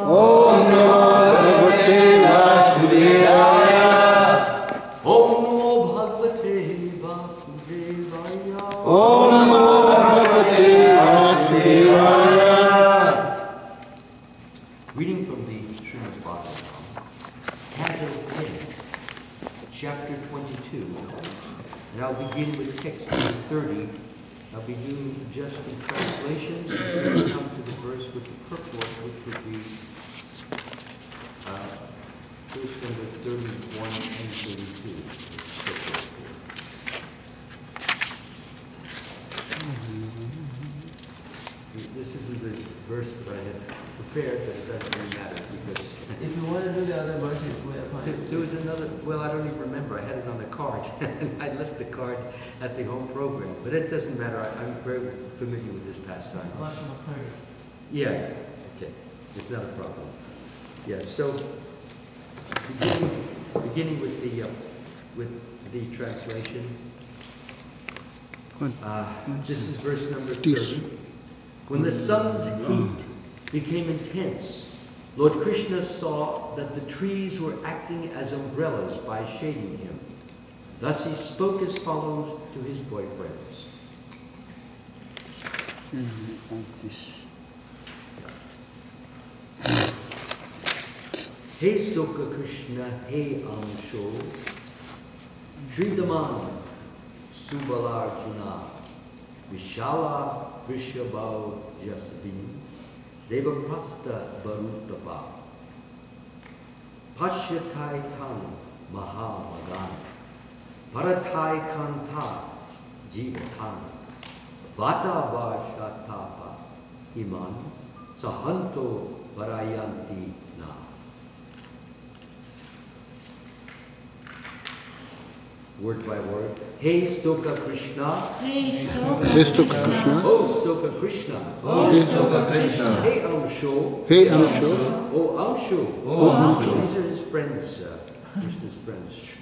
Om Namo Bhagavate Vasudevaya. Om Namo Bhagavate Vasudevaya. Om Namo Bhagavate Vasudevaya. Reading from the Srimad Bhagavatam, Canto 10, Chapter 22, and I'll begin with text number 30. I'll be doing just the translations, and then we'll come to the verse with the purport, which would be verse number 31 and 32. This isn't the verse that I had prepared, but it doesn't really matter because if you want to do the other verses, we're fine. There was another, well, I don't even remember. I had it on a card, and I left the card at the home program. But it doesn't matter. I'm very familiar with this pastime. Yeah, okay. It's not a problem. Yeah, so beginning with the translation. This is verse number 30. When the sun's heat became intense, Lord Krishna saw that the trees were acting as umbrellas by shading him. Thus he spoke as follows to his boyfriends. Hey Stoka Krishna, hey Amsho, Shridaman, Subalarjuna, Vishala Vrishabhau Jasvin, Devaprastha Varutapa, Pashyatai Tan Mahamagan, Paratai Kanta Jivatan, Vata Vashatapa Iman, Sahanto Varayanti Na. Word by word. Hey Stoka Krishna. Hey Stoka Krishna. Oh Stoka Krishna. Oh Stoka Krishna. Hey Amsho. Hey Amsho. Oh Amsho. Oh Amsho. These are his friends, Krishna's friends.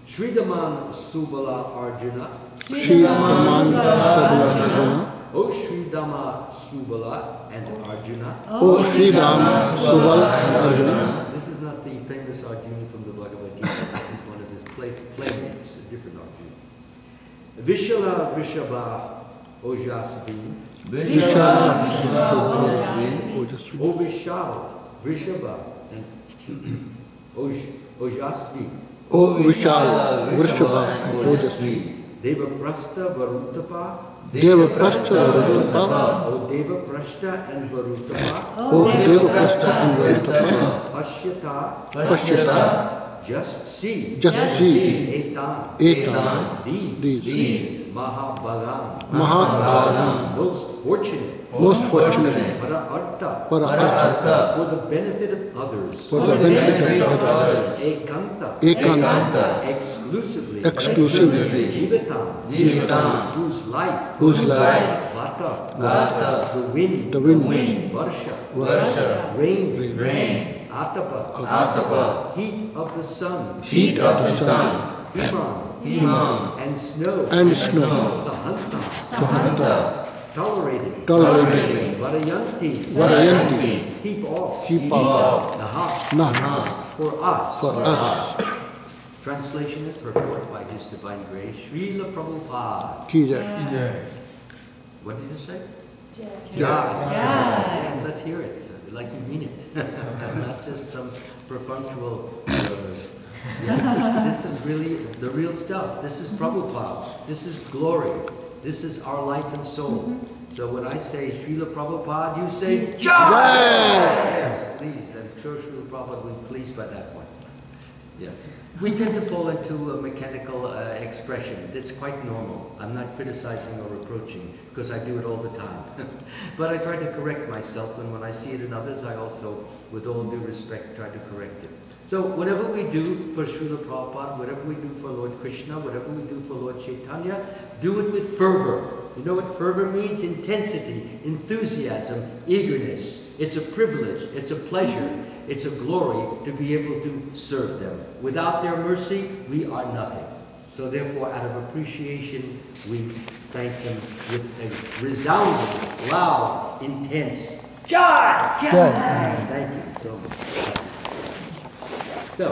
Shridaman Subala Arjuna. Shridaman Subala Arjuna. Oh Shridama Subala and Arjuna. Oh Shridama Subala and Arjuna. This is not the famous Arjuna from the Bhagavad Gita. This is one of his playmates, a different Arjuna. Vishala Vrishabha Ojasvin. Vishala O Vishal Vrishabha and Ojasvi. O Vishal Vrishabha and Ojasvi. Devaprastha Varutapa. Devaprastha Varutapa. O Devaprastha and Varutapa. O Devaprastha and Varutapa. Pashyata. Just see. Just see. Etan. These. Mahabhagan. Most fortunate. Para-artha. For the benefit of others. Ekanta. Exclusively. Jivatan. Whose life. Vata. The wind. Varsha. Rain. Atapa. Heat of the sun. Iman. And snow. Sahanta. Tolerated. Varayanti. Keep off. Naha. For us. Translation and purport by His Divine Grace, Srila Prabhupada. What did you say? Yeah, let's hear it. Like you mean it. Not just some perfunctory. This is really the real stuff. This is Prabhupada. This is glory. This is our life and soul. So when I say Srila Prabhupada, you say Jai! Yes, please. I'm sure Srila Prabhupada will be pleased by that one. Yes. We tend to fall into a mechanical expression. It's quite normal. I'm not criticizing or reproaching because I do it all the time. But I try to correct myself, and when I see it in others, I also, with all due respect, try to correct it. So whatever we do for Srila Prabhupada, whatever we do for Lord Krishna, whatever we do for Lord Chaitanya, do it with fervor. You know what fervor means? Intensity, enthusiasm, eagerness. It's a privilege, it's a pleasure, it's a glory to be able to serve them. Without their mercy, we are nothing. So therefore, out of appreciation, we thank them with a resounding, loud, intense Jai! Jai. Thank you so much. So,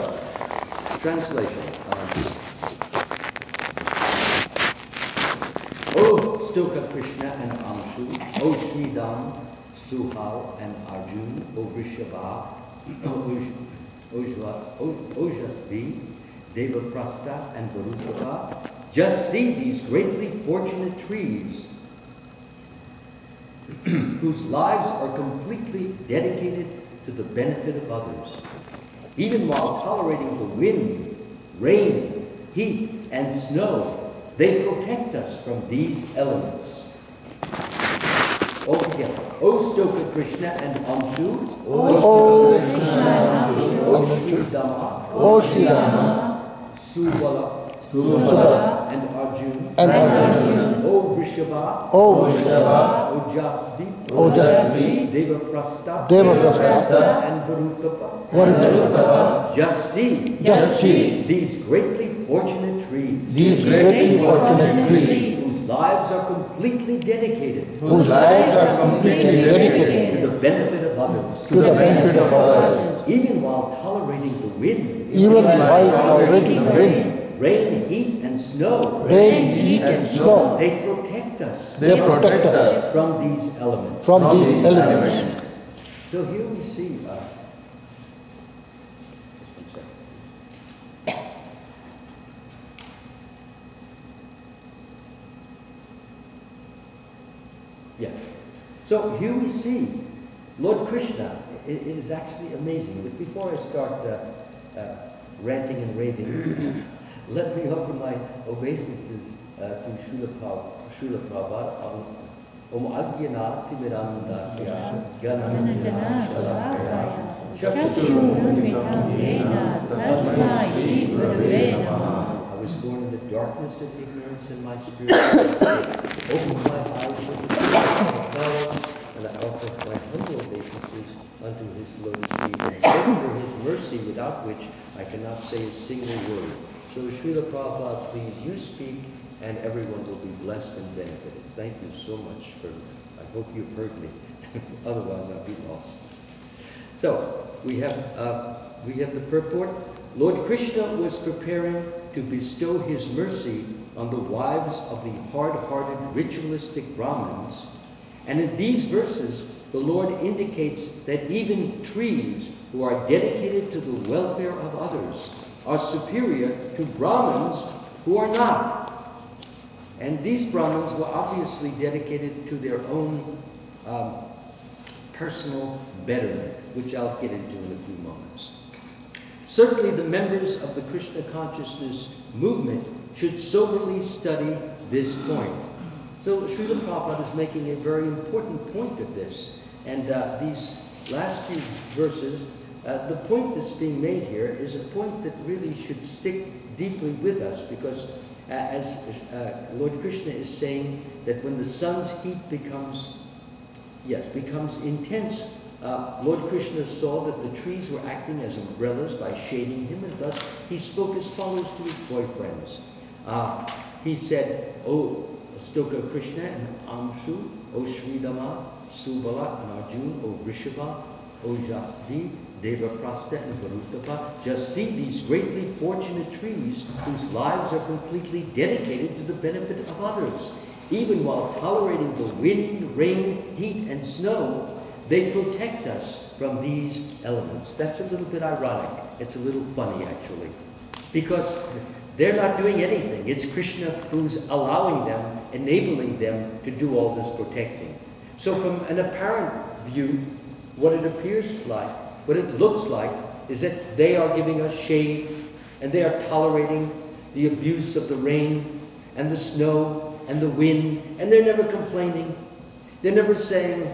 translation. O Stoka Krishna and Amshu, O Sridham, Suhal and Arjun, O Vrishabha, Ojasvi, Devaprastha and Varutava, just see these greatly fortunate trees whose lives are completely dedicated to the benefit of others. Even while tolerating the wind, rain, heat, and snow, they protect us from these elements. All together. O Stoka Krishna and Amshu, O Krishna, O Sridhama, O Sridhama, Subala, and Arjun, O Vrishabha, Ojasvi, Devaprastha, and Varutava. Just see these greatly fortunate trees, whose lives are completely dedicated, to the benefit of others, even while tolerating the wind, rain, heat, and snow. They protect us from these elements. So here we see So here we see Lord Krishna. It is actually amazing. But before I start ranting and raving, let me offer my obeisances to Srila Prabhupada. Om Ajnana Timirandasya Gyananandjana Shalakaya Chakshurumilitam Yena Tasmai Gurave Namaha. I was born in the darkness of ignorance, and my spirit opened my eyes to the power, and I offer my humble obeisances unto his lotus feet, and thank for his mercy, without which I cannot say a single word. So Srila Prabhupada, please, you speak, and everyone will be blessed and benefited. Thank you so much for, I hope you've heard me, otherwise I'll be lost. So, we have the purport. Lord Krishna was preparing to bestow his mercy on the wives of the hard-hearted ritualistic Brahmins, and in these verses, the Lord indicates that even trees who are dedicated to the welfare of others are superior to Brahmins who are not. And these Brahmins were obviously dedicated to their own personal betterment, which I'll get into in a few moments. Certainly the members of the Krishna consciousness movement should soberly study this point. So Srila Prabhupada is making a very important point of this. And these last few verses, the point that's being made here is a point that really should stick deeply with us, because as Lord Krishna is saying, that when the sun's heat becomes intense, Lord Krishna saw that the trees were acting as umbrellas by shading him, and thus he spoke as follows to his boyfriends. He said, O Stoka Krishna and Amshu, O Sridhama, Subala and Arjun, O Vrishabha, O Jasvi, Devaprastha and Varutava, just see these greatly fortunate trees whose lives are completely dedicated to the benefit of others. Even while tolerating the wind, rain, heat, and snow, they protect us from these elements. That's a little bit ironic. It's a little funny, actually, because they're not doing anything. It's Krishna who's allowing them, enabling them to do all this protecting. So from an apparent view, what it appears like, what it looks like, is that they are giving us shade, and they are tolerating the abuse of the rain and the snow and the wind, and they're never complaining. They're never saying,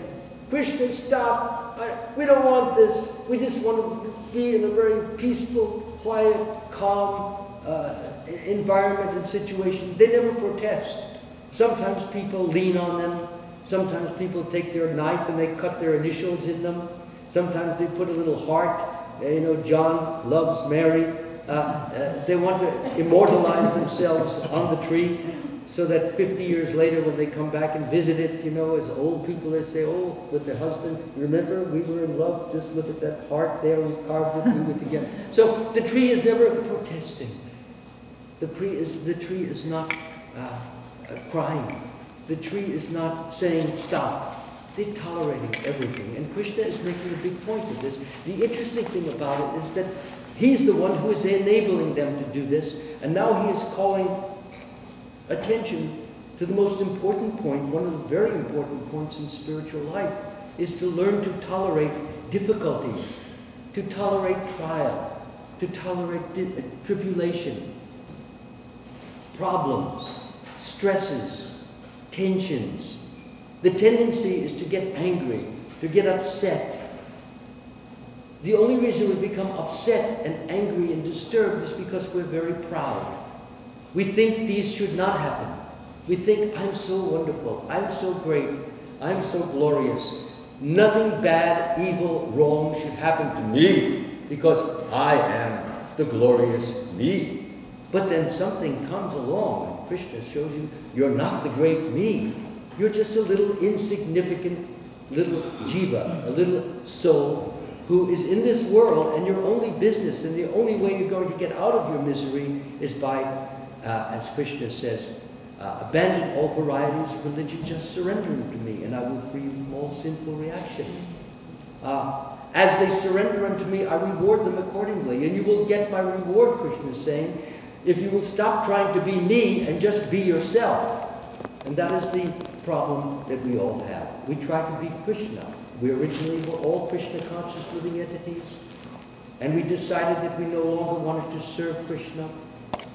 Krishna, stop, we don't want this. We just want to be in a very peaceful, quiet, calm environment and situation. They never protest. Sometimes people lean on them. Sometimes people take their knife and they cut their initials in them. Sometimes they put a little heart. You know, John loves Mary. They want to immortalize themselves on the tree. so that 50 years later when they come back and visit it, you know, as old people, they say, oh, with their husband, remember we were in love, just look at that heart there, we carved it, we were together. So the tree is never protesting. The tree is not crying. The tree is not saying stop. They're tolerating everything. And Krishna is making a big point of this. The interesting thing about it is that he's the one who is enabling them to do this. And now he is calling attention to the most important point, one of the very important points in spiritual life, is to learn to tolerate difficulty, to tolerate trial, to tolerate tribulation, problems, stresses, tensions. The tendency is to get angry, to get upset. The only reason we become upset and angry and disturbed is because we're very proud. We think these should not happen. We think, I'm so wonderful, I'm so great, I'm so glorious. Nothing bad, evil, wrong should happen to me because I am the glorious me. But then something comes along and Krishna shows you, you're not the great me. You're just a little insignificant little jiva, a little soul who is in this world, and your only business and the only way you're going to get out of your misery is by, as Krishna says, abandon all varieties of religion, just surrendering to me, and I will free you from all sinful reaction. As they surrender unto me, I reward them accordingly, and you will get my reward, Krishna is saying, if you will stop trying to be me and just be yourself. And that is the problem that we all have. We try to be Krishna. We originally were all Krishna conscious living entities, and we decided that we no longer wanted to serve Krishna.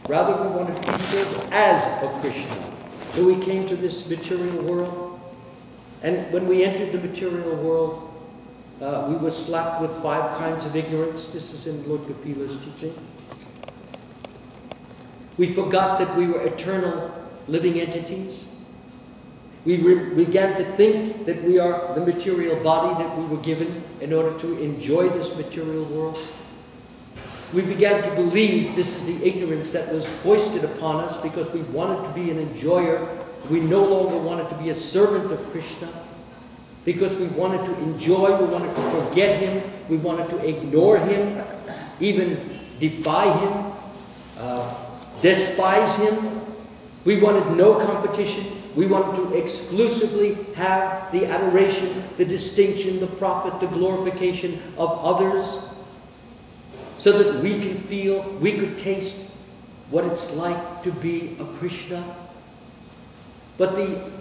Rather, we wanted to be served as a Krishna. So we came to this material world, and when we entered the material world, we were slapped with 5 kinds of ignorance. This is in Lord Kapila's teaching. We forgot that we were eternal living entities. We began to think that we are the material body that we were given in order to enjoy this material world. We began to believe, this is the ignorance that was foisted upon us because we wanted to be an enjoyer. We no longer wanted to be a servant of Krishna because we wanted to enjoy, we wanted to forget him, we wanted to ignore him, even defy him, despise him. We wanted no competition. We wanted to exclusively have the adoration, the distinction, the profit, the glorification of others, so that we can feel, we could taste what it's like to be a Krishna. But the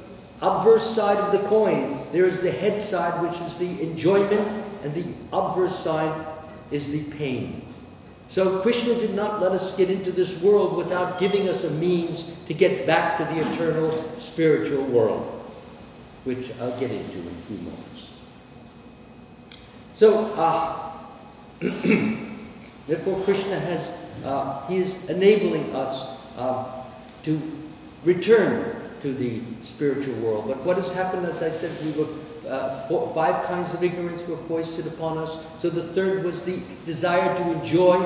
obverse side of the coin, there is the head side, which is the enjoyment, and the obverse side is the pain. So Krishna did not let us get into this world without giving us a means to get back to the eternal spiritual world, which I'll get into in a few moments. So, therefore Krishna has, he is enabling us to return to the spiritual world. But what has happened, as I said, we were 5 kinds of ignorance were foisted upon us. So the third was the desire to enjoy,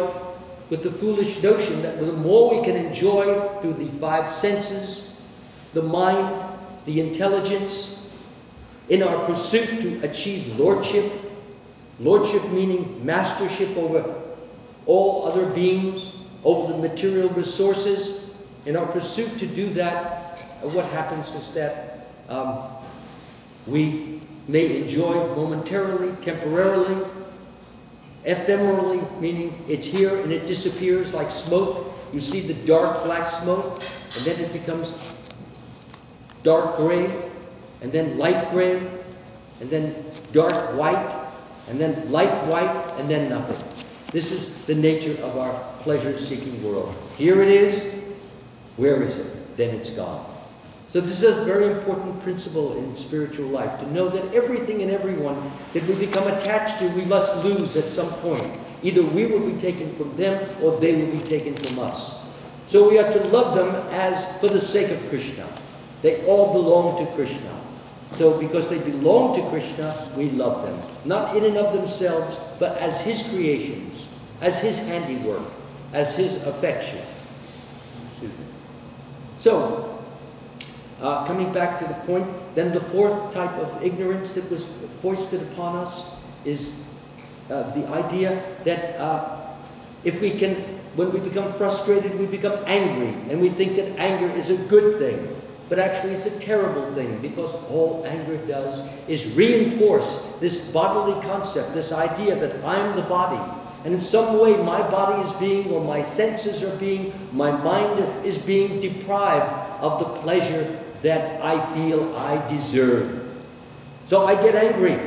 with the foolish notion that the more we can enjoy through the 5 senses, the mind, the intelligence, in our pursuit to achieve lordship, lordship meaning mastership over all other beings, over the material resources, in our pursuit to do that, what happens is that we may enjoy momentarily, temporarily, ephemerally, meaning it's here and it disappears like smoke. You see the dark black smoke, and then it becomes dark gray, and then light gray, and then dark white, and then light white, and then nothing. This is the nature of our pleasure-seeking world. Here it is. Where is it? Then it's gone. So this is a very important principle in spiritual life, to know that everything and everyone that we become attached to, we must lose at some point. Either we will be taken from them, or they will be taken from us. So we are to love them as for the sake of Krishna. They all belong to Krishna. So because they belong to Krishna, we love them. Not in and of themselves, but as his creations, as his handiwork, as his affection. Excuse me. So, Coming back to the point, then the fourth type of ignorance that was foisted upon us is the idea that if we can, when we become frustrated, we become angry, and we think that anger is a good thing. But actually it's a terrible thing, because all anger does is reinforce this bodily concept, this idea that I'm the body. And in some way my body is being, or my senses are being, my mind is being deprived of the pleasure that I feel I deserve. So I get angry.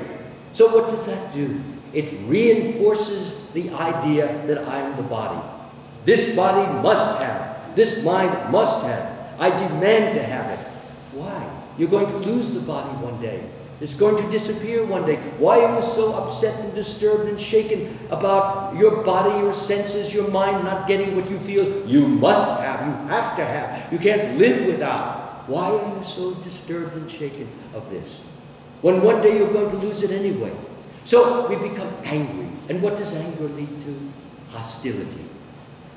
So what does that do? It reinforces the idea that I'm the body. This body must have. This mind must have. I demand to have it. Why? You're going to lose the body one day. It's going to disappear one day. Why are you so upset and disturbed and shaken about your body, your senses, your mind not getting what you feel you must have, you have to have, you can't live without? Why are you so disturbed and shaken of this? When one day you're going to lose it anyway. So we become angry. And what does anger lead to? Hostility.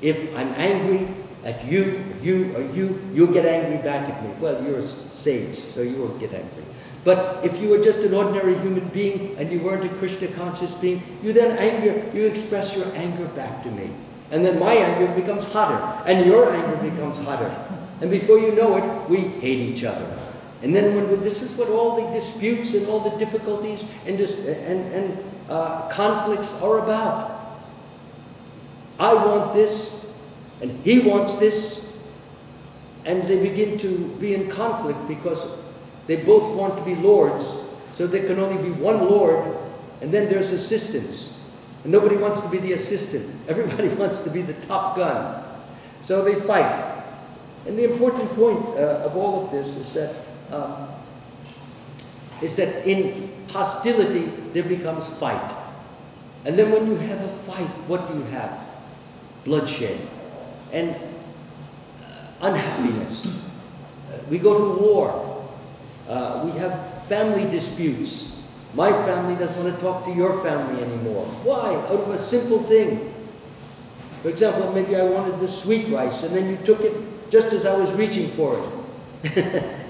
If I'm angry at you, you'll get angry back at me. Well, you're a sage, so you won't get angry. But if you were just an ordinary human being and you weren't a Krishna conscious being, you express your anger back to me. And then my anger becomes hotter, and your anger becomes hotter. And before you know it, we hate each other. And then this is what all the disputes and all the difficulties and conflicts are about. I want this, and he wants this, and they begin to be in conflict because they both want to be lords, so there can only be one lord, and then there's assistants. And nobody wants to be the assistant. Everybody wants to be the top gun. So they fight. And the important point of all of this is that in hostility there becomes fight. And then when you have a fight, what do you have? Bloodshed and unhappiness. We go to war. We have family disputes. My family doesn't want to talk to your family anymore. Why? Out of a simple thing. For example, maybe I wanted the sweet rice, and then you took it just as I was reaching for it.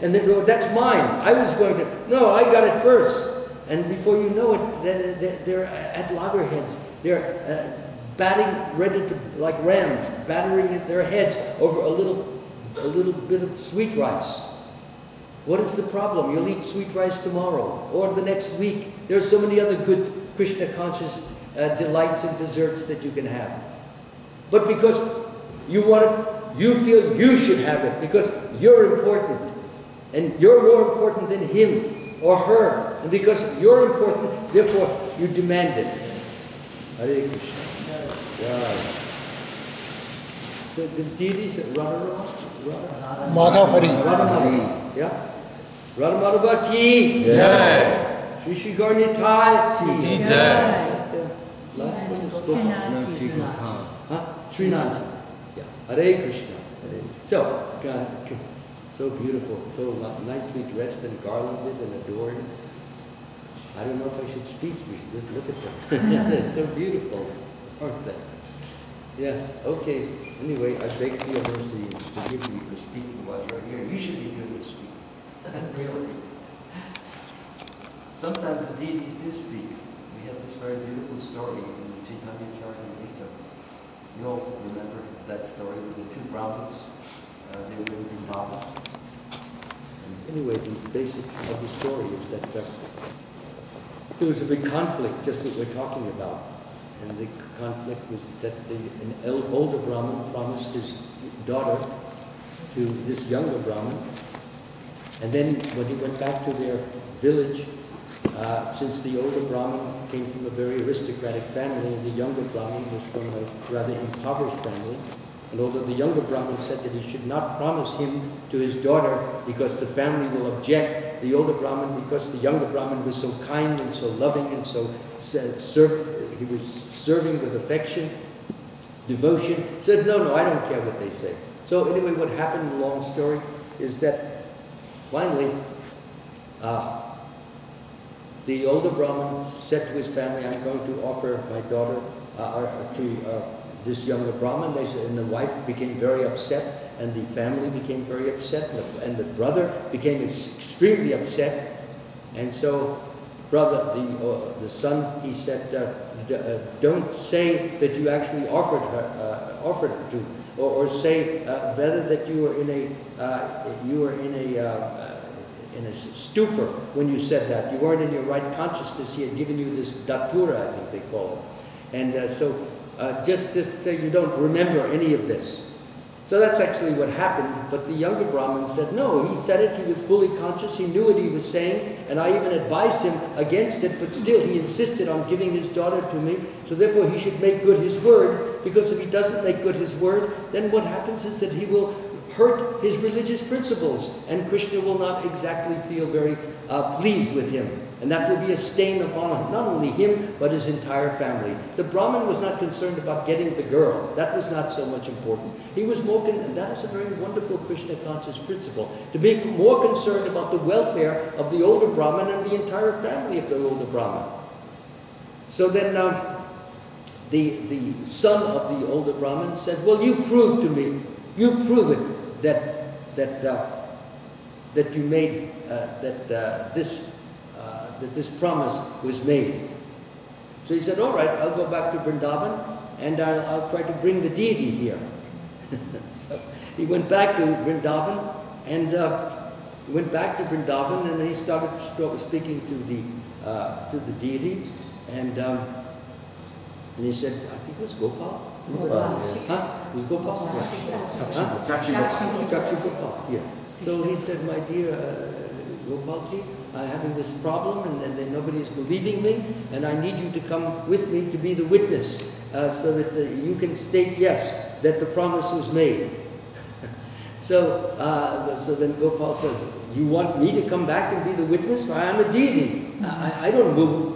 And then, oh, that's mine. I was going to, no, I got it first. And before you know it, they're at loggerheads. They're batting, ready to, like rams, battering their heads over a little bit of sweet rice. What is the problem? You'll eat sweet rice tomorrow or the next week. There's so many other good Krishna conscious delights and desserts that you can have. But because you want it, you feel you should have it because you're important. And you're more important than him or her. And because you're important, therefore you demand it. Hare Krishna. Yeah. The deities, Radha Madhavari. Yeah. Radha Madhava ki Jai. Shri Shri Gaurnitai ki Jai. Last one is Srinath. Yeah. Hare Krishna. So beautiful, so nicely dressed and garlanded and adorned. I don't know if I should speak. We should just look at them. They're so beautiful, aren't they? Yes, okay. Anyway, I beg for your mercy to forgive me for speaking while you're here. You should be doing the speaking. Really. Sometimes the deities do speak. We have this very beautiful story in Chaitanya Charitamrita. You all remember that story with the two Brahmins. They were in Vrindavan. Anyway, the basic of the story is that there was a big conflict, just what we're talking about. And the conflict was that an older Brahmin promised his daughter to this younger Brahmin. And then when he went back to their village, since the older Brahmin came from a very aristocratic family and the younger Brahmin was from a rather impoverished family, and although the younger Brahmin said that he should not promise him to his daughter because the family will object, the older Brahmin, because the younger Brahmin was so kind and so loving and so he was serving with affection, devotion, said, no, I don't care what they say. So anyway, what happened in the long story is that finally, the older Brahmin said to his family, I'm going to offer my daughter to this younger Brahmin, and the wife became very upset and the family became very upset, and the brother became extremely upset. And so, the son, he said, don't say that you actually offered her to, or say better that you were in a stupor when you said that. You weren't in your right consciousness. He had given you this datura, I think they call it. And so just to say you don't remember any of this. So that's actually what happened. But the younger Brahmin said, no, he said it, he was fully conscious, he knew what he was saying, and I even advised him against it, but still he insisted on giving his daughter to me, so therefore he should make good his word, because if he doesn't make good his word, then what happens is that he will hurt his religious principles, and Krishna will not exactly feel very pleased with him. And that will be a stain upon not only him, but his entire family. The Brahmin was not concerned about getting the girl. That was not so much important. He was more, and that is a very wonderful Krishna conscious principle, to be more concerned about the welfare of the older Brahmin and the entire family of the older Brahmin. So then the son of the older Brahmin said, well, you prove to me, you prove it that you made, that this promise was made. So he said, all right, I'll go back to Vrindavan and I'll try to bring the deity here. So he went back to Vrindavan and then he started speaking to the deity, and he said, I think it was Gopal. Huh? It was Gopal? Chakshu Gopal, yeah. So he said, my dear Gopalji, I'm having this problem and then nobody is believing me, and I need you to come with me to be the witness so that you can state, yes, that the promise was made. So then Gopal says, you want me to come back and be the witness? Well, I'm a deity. I don't move.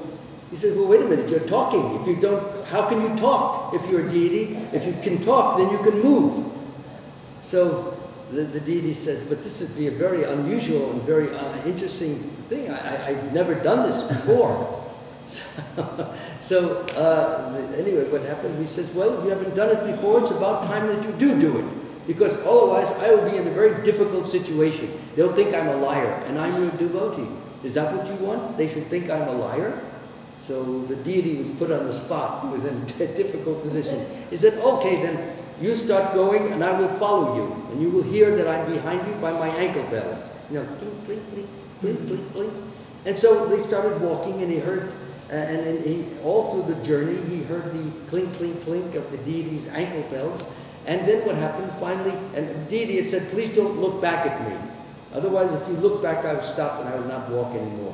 He says, well, wait a minute, you're talking. If you don't, how can you talk if you're a deity? If you can talk, then you can move. So the deity says, but this would be a very unusual and very interesting thing. I've never done this before. Anyway, what happened? He says, well, if you haven't done it before, it's about time that you do it. Because otherwise, I will be in a very difficult situation. They'll think I'm a liar, and I'm your devotee. Is that what you want? They should think I'm a liar? So the deity was put on the spot. He was in a difficult position. He said, okay, then you start going and I will follow you. And you will hear that I'm behind you by my ankle bells. You know, clink, clink, clink, clink, clink, clink. And so they started walking, and he heard, all through the journey, he heard the clink, clink, clink of the deity's ankle bells. And then what happens finally, and the deity had said, please don't look back at me. Otherwise, if you look back, I will stop and I will not walk anymore.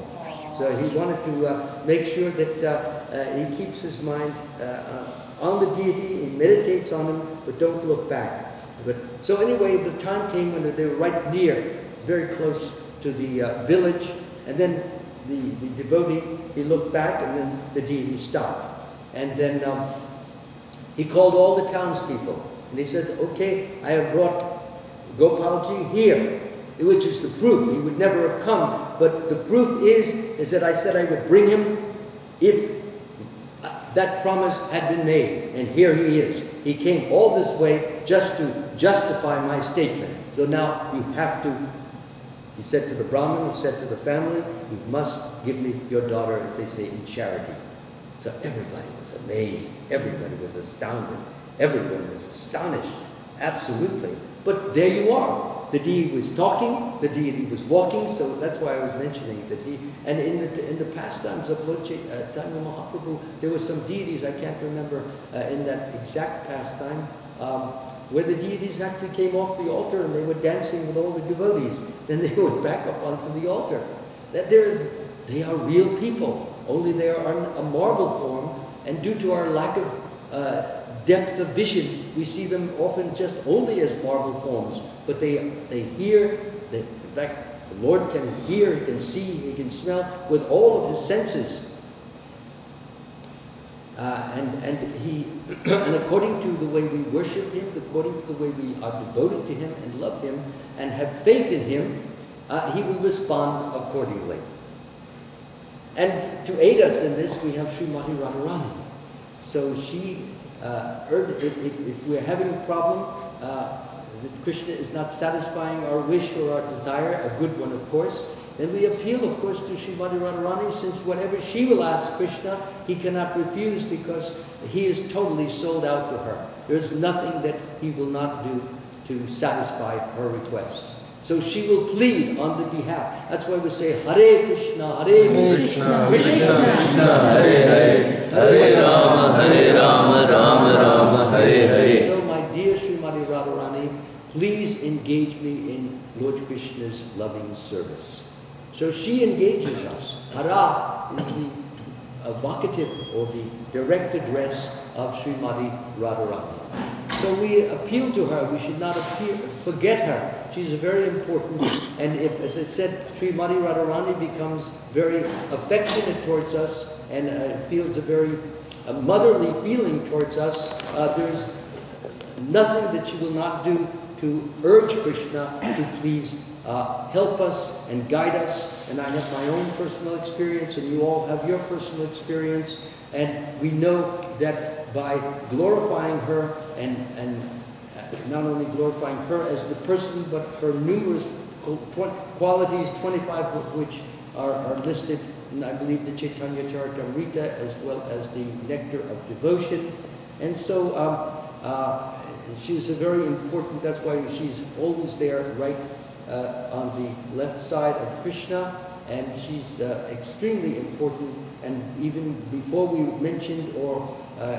So he wanted to make sure that he keeps his mind on the deity, he meditates on him, but don't look back. So anyway, the time came when they were right near, very close to the village, and then the devotee, he looked back, and then the deity stopped. And then he called all the townspeople, and he said, okay, I have brought Gopalji here, which is the proof. He would never have come, but the proof is that I said I would bring him if that promise had been made, and here he is. He came all this way just to justify my statement. So now you have to, he said to the Brahmin, he said to the family, you must give me your daughter, as they say, in charity. So everybody was amazed. Everybody was astounded. Everyone was astonished. Absolutely. But there you are. The deity was talking, the deity was walking, so that's why I was mentioning the deity. And in the pastimes of Lord Chaitanya Mahaprabhu, there were some deities, I can't remember in that exact pastime, where the deities actually came off the altar and they were dancing with all the devotees. Then they went back up onto the altar. They are real people, only they are in a marble form, and due to our lack of depth of vision, we see them often just only as marble forms, but they hear, in fact, the Lord can hear, he can see, he can smell with all of his senses. And according to the way we worship him, according to the way we are devoted to him and love him and have faith in him, he will respond accordingly. And to aid us in this, we have Srimati Radharani. So she if we're having a problem, that Krishna is not satisfying our wish or our desire, a good one of course, then we appeal of course to Srimati Radharani, since whatever she will ask Krishna, he cannot refuse because he is totally sold out to her. There's nothing that he will not do to satisfy her requests. So she will plead on the behalf. That's why we say Hare Krishna, Hare Krishna, Krishna Krishna, Hare Hare, Hare Rama, Rama Rama, Hare Hare. So my dear Srimati Radharani, please engage me in Lord Krishna's loving service. So she engages us. Hara is the evocative or the direct address of Srimati Radharani. So we appeal to her. We should not forget her. She's very important. And if, as I said, Srimati Radharani becomes very affectionate towards us and feels a very motherly feeling towards us, there's nothing that she will not do to urge Krishna to please help us and guide us. And I have my own personal experience, and you all have your personal experience. And we know that by glorifying her and not only glorifying her as the person, but her numerous qualities, 25 of which are listed in, I believe, the Chaitanya Charitamrita, as well as the Nectar of Devotion. And so she's a very important, that's why she's always there right on the left side of Krishna, and she's extremely important. And even before we mentioned or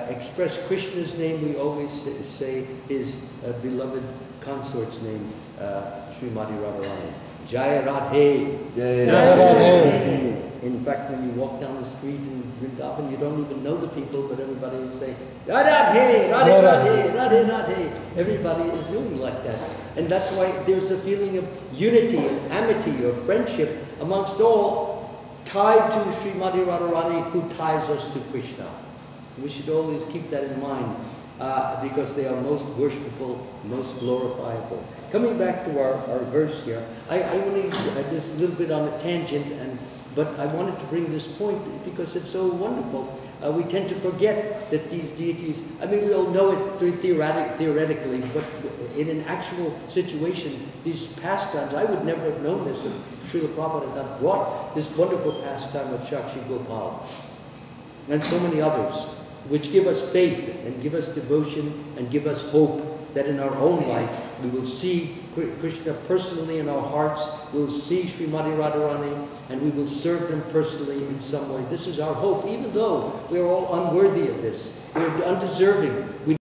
express Krishna's name, we always say his beloved consort's name, Srimati Radharani. Jaya Radhe. Jaya Radhe. In fact, when you walk down the street in Vrindavan, you don't even know the people, but everybody will say, Radhe, Radhe, Radhe, Radhe, Radhe. Everybody is doing like that. And that's why there's a feeling of unity and amity or friendship amongst all, tied to Srimati Radharani, who ties us to Krishna. We should always keep that in mind because they are most worshipful, most glorifiable. Coming back to our verse here, I want to just a little bit on a tangent, but I wanted to bring this point because it's so wonderful. We tend to forget that these deities, I mean, we all know it theoretically, but in an actual situation, these pastimes, I would never have known this if Srila Prabhupada had not brought this wonderful pastime of Shakshi Gopal and so many others, which give us faith and give us devotion and give us hope that in our own life we will see Krishna personally in our hearts, we'll see Srimati Radharani, and we will serve them personally in some way. This is our hope, even though we are all unworthy of this. We are undeserving. We